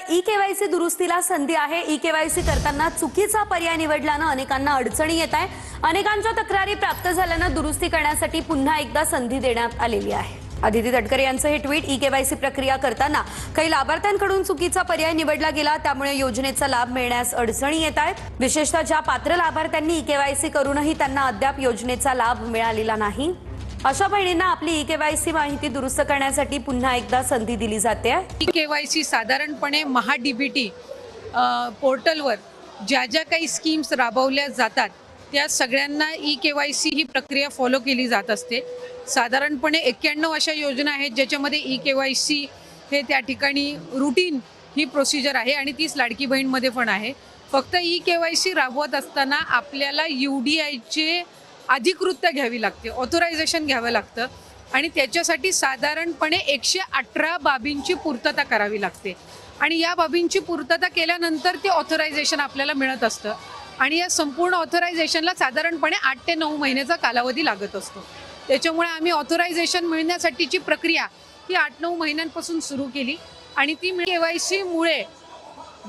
E KYC दुरुस्तीला संधी आहे। ई केवायसी करताना चुकीचा पर्याय निवडल्यानं अनेकांना अडचणी येत आहे। अनेकांच्या तक्रारी प्राप्त झाल्यानं दुरुस्ती करण्यासाठी पुन्हा एकदा संधी देण्यात आलेली आहे। आदिती तटकरे यांचं हे ट्विट। ई केवायसी प्रक्रिया करताना काही लाभार्थ्यांकडून चुकीचा पर्याय निवडला गेला, त्यामुळे योजनेचा लाभ मिळण्यास अडचणी येत आहेत। विशेषतः ज्या पात्र लाभार्थ्यांनी ई केवायसी करूनही त्यांना अद्याप योजनेचा लाभ मिळालेला नाही, अशा बहिणींना आपली ई केवायसी माहिती दुरुस्त करण्यासाठी पुन्हा एकदा संधी दिली जाते। ई केवायसी साधारणपणे महाडीबीटी पोर्टलवर ज्या ज्या काही स्कीम्स राबवल्या जातात त्या सगळ्यांना ई केवायसी ही प्रक्रिया फॉलो केली जात असते। साधारणपणे 91 अशा योजना आहेत ज्याच्यामध्ये ई केवायसी हे त्या ठिकाणी रूटीन ही प्रोसिजर आहे आणि तीच लाडकी बहीणमध्ये पण आहे। फक्त ई केवायसी राबवत असताना आपल्याला UDIचे अधिकृतता घ्यावी लागते, ऑथोरायझेशन घ्यावं लागतं आणि त्याच्यासाठी साधारणपणे 118 बाबींची पूर्तता करावी लागते आणि या बाबींची पूर्तता केल्यानंतर ते ऑथोरायझेशन आपल्याला मिळत असतं आणि या संपूर्ण ऑथोरायझेशनला साधारणपणे 8 ते 9 महिन्याचा कालावधी लागत असतो। त्याच्यामुळे आम्ही ऑथोरायझेशन मिळण्यासाठीची प्रक्रिया ही 8-9 महिन्यांपासून सुरू केली आणि ती केवायसीमुळे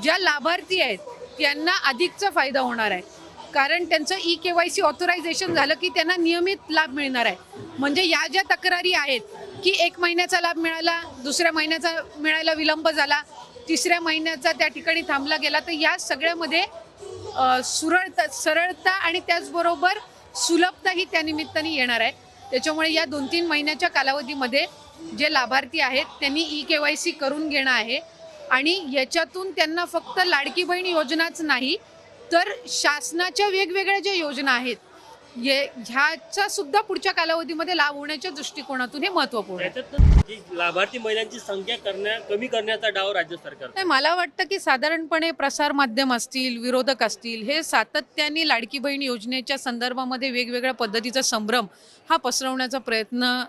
ज्या लाभार्थी आहेत त्यांना अधिकचा फायदा होणार आहे, कारण त्यांचं ई केवायसी ऑथोरायझेशन झालं की त्यांना नियमित लाभ मिळणार आहे। म्हणजे या ज्या तक्रारी आहेत की 1 महिन्याचा लाभ मिळाला, दुसऱ्या महिन्याचा मिळायला विलंब झाला, तिसऱ्या महिन्याचा त्या ठिकाणी थांबला गेला, तर या सगळ्यामध्ये सरळता आणि त्याचबरोबर सुलभता ही त्या निमित्ताने येणार आहे। त्याच्यामुळे या 2-3 महिन्याच्या कालावधीमध्ये जे लाभार्थी आहेत त्यांनी ई केवायसी करून घेणं आहे आणि याच्यातून त्यांना फक्त लाडकी बहीण योजनाच नाही तर शासनाच्या वेगवेगळ्या ज्या योजना आहेत ह्याचा सुद्धा पुढच्या कालावधीमध्ये लाभ होण्याच्या दृष्टिकोनातून हे महत्त्वपूर्ण आहे। लाभार्थी महिलांची संख्या कमी करण्याचा डाव राज्य सरकार नाही, मला वाटतं की साधारणपणे प्रसार माध्यम असतील, विरोधक असतील, हे सातत्याने लाडकी बहीण योजनेच्या संदर्भामध्ये वेगवेगळ्या पद्धतीचा संभ्रम हा पसरवण्याचा प्रयत्न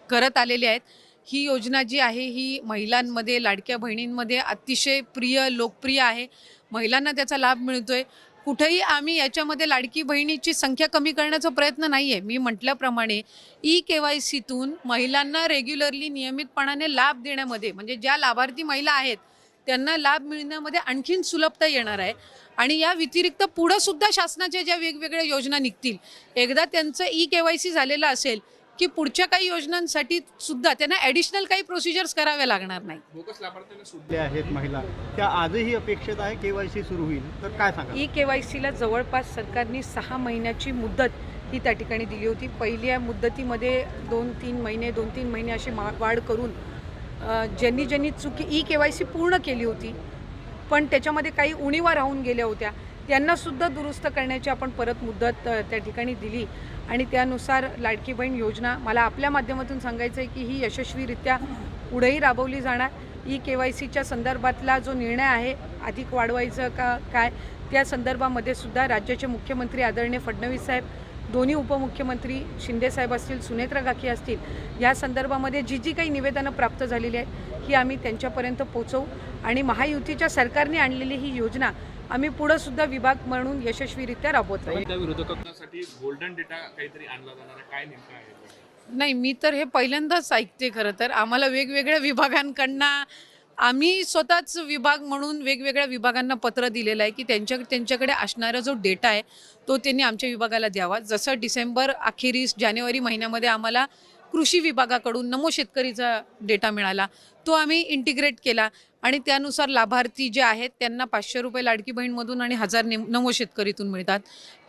करत आलेले आहेत। ही योजना जी आहे ही महिलांमध्ये, लाडक्या बहिणींमध्ये अतिशय प्रिय, लोकप्रिय आहे। महिलांना त्याचा लाभ मिळतोय। कुठेही आम्ही याच्यामध्ये लाडकी बहिणीची संख्या कमी करण्याचा प्रयत्न नाही आहे। मी म्हटल्याप्रमाणे ई केवायसीतून महिलांना रेग्युलरली नियमितपणाने लाभ देण्यामध्ये, म्हणजे ज्या लाभार्थी महिला आहेत त्यांना लाभ मिळण्यामध्ये आणखीन सुलभता येणार आहे आणि या व्यतिरिक्त पुढं सुद्धा शासनाच्या ज्या वेगवेगळ्या योजना निघतील, एकदा त्यांचं ई केवायसी झालेलं असेल की पुढच्या काही योजनांसाठी सुद्धा त्यांना ॲडिशनल काही प्रोसिजर्स कराव्या लागणार नाही। बोगस लाभार्थ्यांना सुटले आहेत महिला, त्या आजही अपेक्षित आहे केवायसी सुरू होईल, तर काय सांगा? ई केवायसीला जवळपास सरकारने 6 महिन्याची मुदत ही त्या ठिकाणी दिली होती। पहिल्या मुदतीमध्ये 2-3 महिने अशी वाढ करून ज्यांनी ई केवायसी पूर्ण केली होती पण त्याच्यामध्ये काही उणीवा राहून गेल्या होत्या त्यांनासुद्धा दुरुस्त करण्याची आपण परत मुदत त्या ठिकाणी दिली आणि त्यानुसार लाडकी बहीण योजना, मला आपल्या माध्यमातून सांगायचं आहे की ही यशस्वीरित्या पुढेही राबवली जाणार। ई केवायसीच्या संदर्भातला जो निर्णय आहे अधिक वाढवायचं का काय, त्या संदर्भामध्ये सुद्धा राज्याचे मुख्यमंत्री आदरणीय फडणवीस साहेब, दोन्ही उपमुख्यमंत्री शिंदे साहेब असतील, सुनेत्रा काकी असतील, या संदर्भामध्ये जी काही निवेदनं प्राप्त झालेली आहेत ही आम्ही त्यांच्यापर्यंत पोहोचवू आणि महायुतीच्या सरकारने आणलेली ही योजना आम्ही पुढे सुद्धा विभाग म्हणून यशस्वीरित्या राबवत राहील। त्या विरोधकांसाठी गोल्डन डेटा काहीतरी आणला जाणार आहे, काय नेमका आहे? नाही, मी तर हे पहिल्यांदाच ऐकते। खरं तर आम्हाला वेगवेगळ्या विभागांकडनं, आम्ही स्वतःच विभाग म्हणून वेगवेगळ्या विभागांना पत्र दिलेलं आहे की त्यांच्याकडे असणारा जो डेटा आहे तो त्यांनी आमच्या विभागाला द्यावा। जसं डिसेंबर अखेरीस जानेवारी महिन्यामध्ये आम्हाला कृषी विभागाकडून नमो शेतकरीचा डेटा मिळाला, तो आम्ही इंटिग्रेट केला आणि त्यानुसार लाभार्थी जे आहेत त्यांना 500 रुपये लाडकी बहीणमधून आणि 1000 नमो शेतकरीतून मिळतात।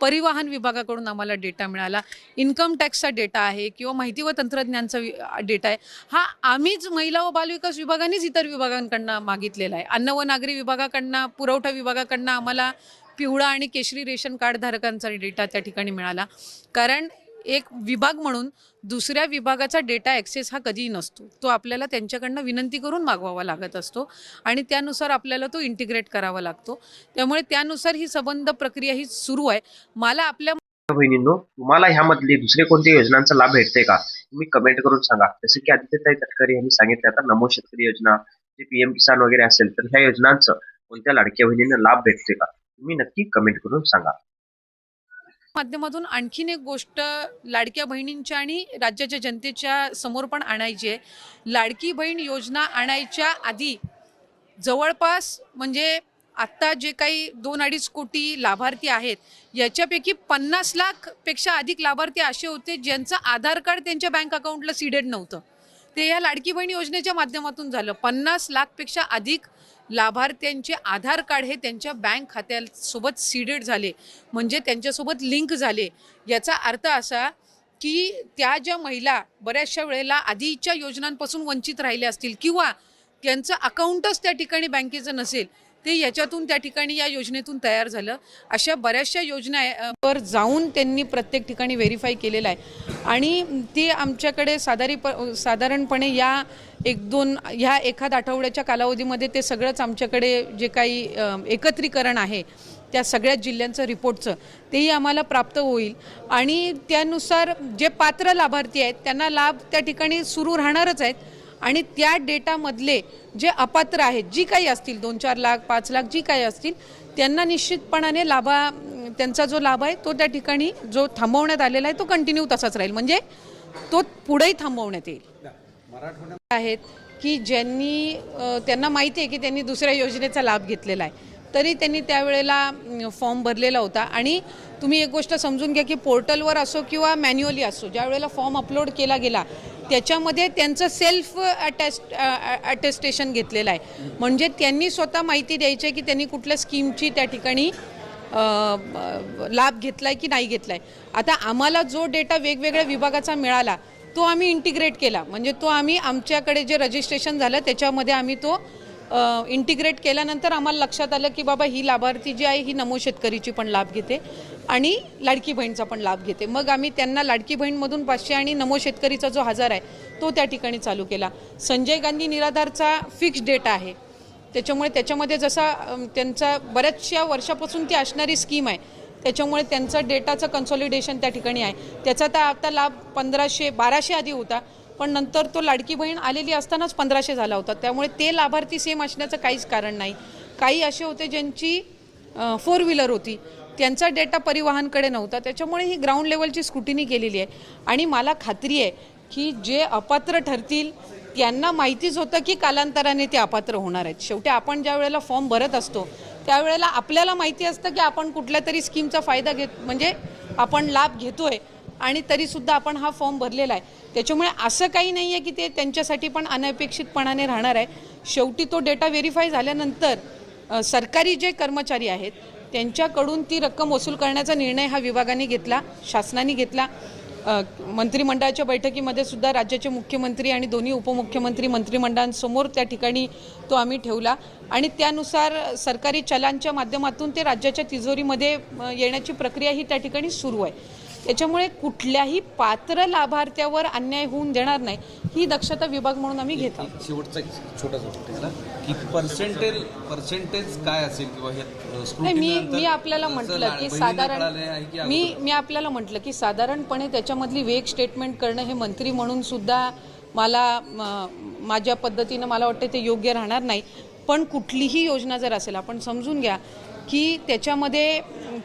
परिवहन विभागाकडून आम्हाला डेटा मिळाला, इन्कम टॅक्सचा डेटा आहे किंवा माहिती व तंत्रज्ञानचा डेटा आहे, हा आम्हीच महिला व बालविकास विभागानेच इतर विभागांकडनं मागितलेला आहे। अन्न व नागरी विभागाकडनं, पुरवठा विभागाकडनं आम्हाला पिवळा आणि केशरी रेशन कार्ड धारकांचा डेटा त्या ठिकाणी मिळाला, कारण एक विभाग म्हणून दुसऱ्या विभागाचा डेटा ॲक्सेस हा कधीही नसतो, तो आपल्याला त्यांच्याकडनं विनंती करून मागवावा लागत असतो आणि त्यानुसार आपल्याला तो इंटिग्रेट करावा लागतो। त्यामुळे त्यानुसार ही संबंध प्रक्रिया ही सुरू आहे। मला आपल्या बहिणींनो, तुम्हाला ह्यामधली दुसरे कोणत्या योजनांचा लाभ भेटते का? तुम्ही कमेंट करून सांगा। जसे की आदित्य तटकरे यांनी सांगितलं, आता नमो शेतकरी योजना, जे PM किसान वगैरे असेल, तर ह्या योजनांचं कोणत्या लाडक्या बहिणींना लाभ भेटते का? तुम्ही नक्की कमेंट करून सांगा। माध्यमातून आणखीन एक गोष्ट लाडक्या बहिणींच्या आणि राज्याच्या जनतेच्या समोर पण आणायची आहे। लाडकी बहीण योजना आणायच्या आधी जवळपास म्हणजे आत्ता जे काही 2-2.5 कोटी लाभार्थी आहेत याच्यापैकी 50 लाखपेक्षा अधिक लाभार्थी असे होते ज्यांचं आधार कार्ड त्यांच्या बँक अकाउंटला सीडेड नव्हतं. ते या लाडकी बहीण योजनेच्या माध्यमातून झालं. 50 लाखपेक्षा अधिक लाभार्थ्यांचे आधार कार्ड हे त्यांच्या बँक खात्यासोबत सीडेड झाले, म्हणजे त्यांच्यासोबत लिंक झाले. याचा अर्थ असा की त्या ज्या महिला बऱ्याचशा वेळेला आधीच्या योजनांपासून वंचित राहिल्या असतील किंवा त्यांचं अकाउंटच त्या ठिकाणी बँकेचं नसेल, ते याच्यातून त्या ठिकाणी या योजनेतून तयार झालं. अशा बऱ्याचशा योजनावर जाऊन त्यांनी प्रत्येक ठिकाणी व्हेरीफाय केलेलं आहे आणि ते आमच्याकडे साधारणपणे या ह्या एखाद आठवड्याच्या कालावधीमध्ये ते सगळंच आमच्याकडे जे काही एकत्रीकरण आहे त्या सगळ्या जिल्ह्यांचं रिपोर्टचं तेही आम्हाला प्राप्त होईल आणि त्यानुसार जे पात्र लाभार्थी आहेत त्यांना लाभ त्या ठिकाणी सुरू राहणारच आहेत आणि त्या डेटामधले जे अपात्र आहेत जी काही असतील 2-4 लाख 5 लाख जी काही असतील त्यांना निश्चितपणाने त्यांचा जो लाभ आहे तो त्या ठिकाणी जो थांबवण्यात आलेला आहे तो कंटिन्यू तसाच राहील, म्हणजे तो पुढेही थांबवण्यात येईल. आहेत की त्यांना माहिती आहे की त्यांनी दुसऱ्या योजनेचा लाभ घेतलेला आहे तरी त्यांनी त्यावेळेला फॉर्म भरलेला होता. आणि तुम्ही एक गोष्ट समजून घ्या की पोर्टलवर असो किंवा मॅन्युअली असो ज्या वेळेला फॉर्म अपलोड केला गेला त्याच्यामध्ये त्यांचं सेल्फ अटेस्टेशन घेतलेलं आहे, म्हणजे त्यांनी स्वतः माहिती द्यायची की त्यांनी कुठल्या स्कीमची त्या ठिकाणी लाभ घेतलाय की नाही घेतलाय. आता आम्हाला जो डेटा वेगवेगळ्या विभागाचा मिळाला तो आम्ही इंटिग्रेट केला, म्हणजे तो आम्ही आमच्याकडे जे रजिस्ट्रेशन झालं त्याच्यामध्ये आम्ही तो इंटिग्रेट केल्यानंतर आम्हाला लक्षात आलं की बाबा ही लाभार्थी जी आहे ही नमो शेतकरीची पण लाभ घेते आणि लाडकी बहीणचा पण लाभ घेते. मग आम्ही त्यांना लाडकी बहीणमधून 500 आणि नमो शेतकरीचा जो 1000 आहे तो त्या ठिकाणी चालू केला. संजय गांधी निराधारचा फिक्स डेटा आहे, त्याच्यामुळे त्याच्यामध्ये जसा त्यांचा बऱ्याचशा वर्षापासून ती असणारी स्कीम आहे त्याच्यामुळे त्यांचं डेटाचं कन्सॉलिडेशन त्या ठिकाणी आहे. त्याचा तर आता लाभ 1500-1200 आधी होता पण नंतर तो लाडकी बहीण आलेली असतानाच 1500 झाला होता, त्यामुळे ते लाभार्थी सेम असण्याचं काहीच कारण नाही. काही असे होते ज्यांची 4 व्हीलर होती त्यांचा डेटा परिवहनकडे नव्हता, त्याच्यामुळे ही ग्राउंड लेवलची स्क्रुटिनी केलेली आहे. आणि मला खात्री आहे की जे अपात्र ठरतील त्यांना माहितीच होतं की कालांतराने ते अपात्र होणार आहेत. शेवटी आपण ज्या वेळेला फॉर्म भरत असतो त्यावेळेला आपल्याला माहिती असतं की आपण कुठल्या तरी स्कीमचा फायदा म्हणजे आपण लाभ घेतोय आणि तरीसुद्धा आपण हा फॉर्म भरलेला आहे. त्याच्यामुळे असं काही नाही आहे की ते त्यांच्यासाठी पण अनपेक्षितपणाने राहणार आहे. शेवटी तो डेटा व्हेरीफाय झाल्यानंतर सरकारी जे कर्मचारी आहेत त्यांच्याकडून ती रक्कम वसूल करण्याचा निर्णय हा विभागाने घेतला, शासनाने घेतला. मंत्रिमंडळाच्या बैठकीमध्ये सुद्धा राज्याचे मुख्यमंत्री आणि दोन्ही उपमुख्यमंत्री मंत्रिमंडळांसमोर त्या ठिकाणी तो आम्ही ठेवला आणि त्यानुसार सरकारी चलांच्या माध्यमातून ते राज्याच्या तिजोरीमध्ये येण्याची प्रक्रिया ही त्या ठिकाणी सुरू आहे. त्याच्यामुळे कुठल्याही पात्र लाभार्थ्यावर अन्याय होऊन देणार नाही ही दक्षता विभाग म्हणून आम्ही घेतो. शेवटचा छोटा की पर्सेंटेज काय असेल किंवा मी आपल्याला म्हटलं की मी आपल्याला म्हटलं की साधारणपणे त्याच्यामधली वेग स्टेटमेंट करणं हे मंत्री म्हणून सुद्धा माझ्या पद्धतीनं मला वाटतं ते योग्य राहणार नाही. पण कुठलीही योजना जर असेल आपण समजून घ्या की त्याच्यामध्ये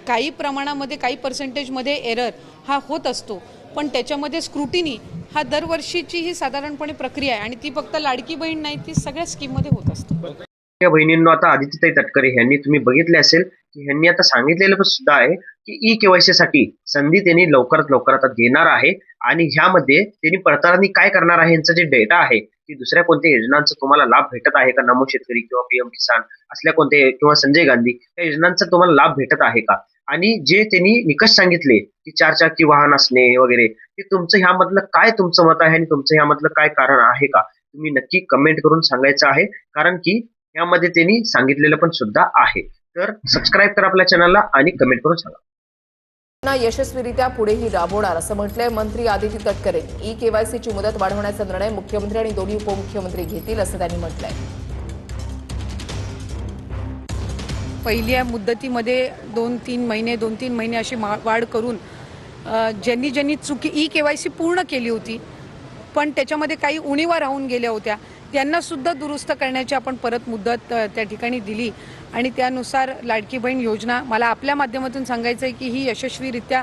काही प्रमाणामध्ये काही पर्सेंटेजमध्ये एरर हा होत असतो, पण त्याच्यामध्ये स्क्रुटिनी हा दरवर्षीची ही साधारणपणे प्रक्रिया आहे आणि ती फक्त लाडकी बहीण नाही, ती सगळ्या स्कीममध्ये होत असते. या बहिणींना आता आदित्यताई तटकरे यांनी तुम्ही बघितले असेल की यांनी आता सांगितलेलं पण सुद्धा आहे की ई-केवायसी साठी संधी त्यांनी लवकरात आता देणार आहे आणि ह्यामध्ये त्यांनी पडताळणी काय करणार आहे यांचा जे डेटा आहे की दुसऱ्या कोणत्या योजनांचा तुम्हाला लाभ भेटत आहे का, नमो शेतकरी किंवा पीएम किसान असल्या कोणत्या किंवा संजय गांधी या योजनांचा तुम्हाला लाभ भेटत आहे का, आणि जे त्यांनी निकष सांगितले की 4 चाकी वाहन असणे वगैरे ते तुमचं ह्यामधलं काय तुमचं मत आहे आणि तुमचं ह्यामधलं काय कारण आहे का तुम्ही नक्की कमेंट करून सांगायचं आहे, कारण की यामध्ये त्यांनी सांगितलेलं पण सुद्धा आहे. तर सबस्क्राईब करा आपल्या चॅनलला आणि कमेंट करून सांगा. यशस्वीरित्या पुढेही राबवणार असं म्हटलंय मंत्री आदित्य तटकरे. ई-केवायसीची मुदत वाढवण्याचा निर्णय मुख्यमंत्री आणि दोन्ही उपमुख्यमंत्री घेतील असं त्यांनी म्हटलंय. पहिल्या मुदतीमध्ये 2-3 महिने अशी वाढ करून ज्यांनी ई-केवायसी पूर्ण केली होती पण त्याच्यामध्ये काही उणिवा राहून गेल्या होत्या त्यांना सुद्धा दुरुस्त करण्याची आपण परत मुदत त्या ठिकाणी दिली आणि त्यानुसार लाडकी बहीण योजना मला आपल्या माध्यमातून सांगायचं आहे की ही यशस्वीरित्या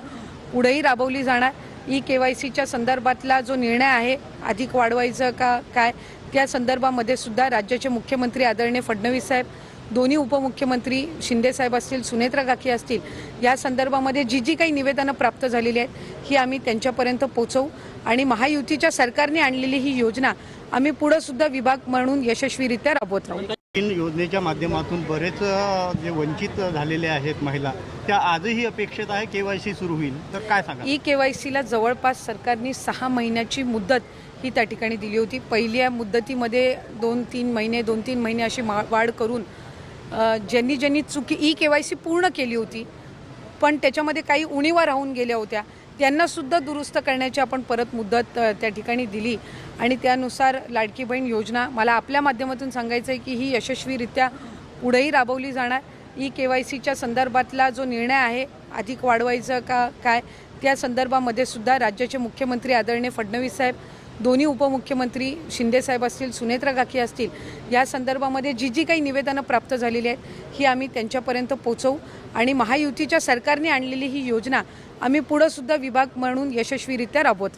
पुढेही राबवली जाणार. ई-केवायसीच्या संदर्भातला जो निर्णय आहे अधिक वाढवायचं का काय त्या संदर्भामध्ये सुद्धा राज्याचे मुख्यमंत्री आदरणीय फडणवीस साहेब, दोन्ही उपमुख्यमंत्री शिंदे साहेब असतील, सुनेत्रा काकी असतील, या संदर्भामध्ये जी काही निवेदनं प्राप्त झालेली आहेत ही आम्ही त्यांच्यापर्यंत पोहोचवू आणि महायुतीच्या सरकारने आणलेली ही योजना आम्ही पुढे सुद्धा विभाग म्हणून यशस्वीरित्या राबवत राहू. इन योजनेच्या माध्यमातून बरेच जे वंचित झालेले आहेत महिला, त्या आजही अपेक्षित आहे KYC सुरू होईल, तर काय सांगा? KYCला जवळपास सरकारने 6 महिन्याची मुदत ही त्या ठिकाणी दिली होती. पहिल्या मुदतीमध्ये 2-3 महिने अशी वाढ करून ज्यांनी KYC पूर्ण केली होती पण त्याच्यामध्ये काही उणीवा राहून गेल्या होत्या त्यांनासुद्धा दुरुस्त करण्याची आपण परत मुदत त्या ठिकाणी दिली आणि त्यानुसार लाडकी बहीण योजना मला आपल्या माध्यमातून सांगायचं आहे की ही यशस्वीरित्या पुढेही राबवली जाणार. KYCच्या संदर्भातला जो निर्णय आहे अधिक वाढवायचं का काय त्या संदर्भामध्ये सुद्धा राज्याचे मुख्यमंत्री आदरणीय फडणवीस साहेब, दोन्ही उपमुख्यमंत्री शिंदे साहेब असतील, सुनेत्रा काकी असतील, या संदर्भामध्ये जी काही निवेदनं प्राप्त झालेली आहेत ही आम्ही त्यांच्यापर्यंत पोहोचवू आणि महायुतीच्या सरकारने आणलेली ही योजना आम्ही पुढे सुद्धा विभाग म्हणून यशस्वीरित्या राबवत राहू.